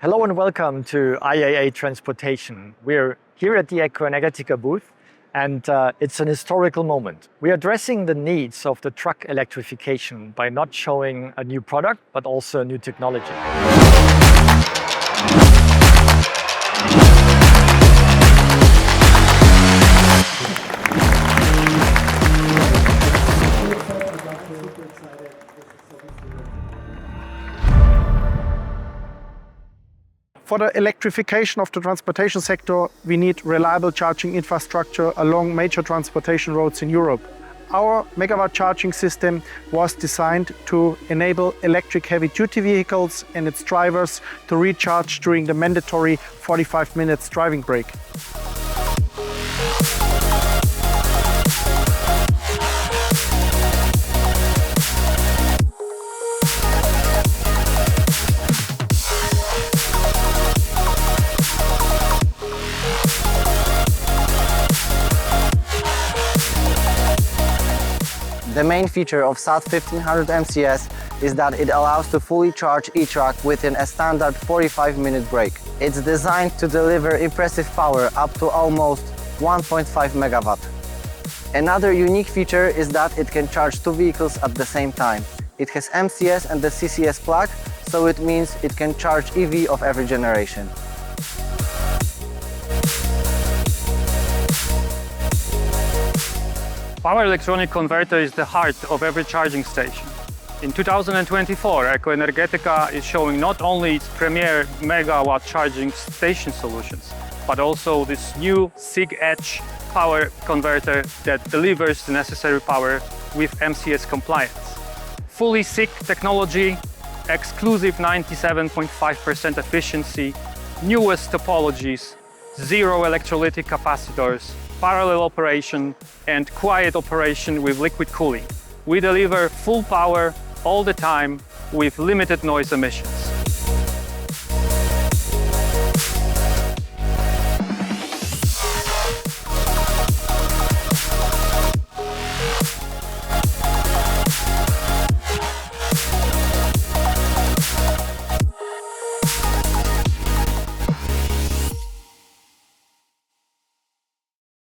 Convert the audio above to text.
Hello and welcome to IAA Transportation. We're here at the Ekoenergetyka booth, and it's an historical moment. We're addressing the needs of the truck electrification by not showing a new product, but also a new technology. For the electrification of the transportation sector, we need reliable charging infrastructure along major transportation roads in Europe. Our megawatt charging system was designed to enable electric heavy-duty vehicles and its drivers to recharge during the mandatory 45 minutes driving break. The main feature of SAT1500 MCS is that it allows to fully charge e-truck within a standard 45-minute break. It's designed to deliver impressive power up to almost 1.5 megawatt. Another unique feature is that it can charge two vehicles at the same time. It has MCS and the CCS plug, so it means it can charge EV of every generation. Power electronic converter is the heart of every charging station. In 2024, Ekoenergetyka is showing not only its premier megawatt charging station solutions, but also this new SICedge power converter that delivers the necessary power with MCS compliance. Fully SIC technology, exclusive 97.5% efficiency, newest topologies, zero electrolytic capacitors, parallel operation and quiet operation with liquid cooling. We deliver full power all the time with limited noise emissions.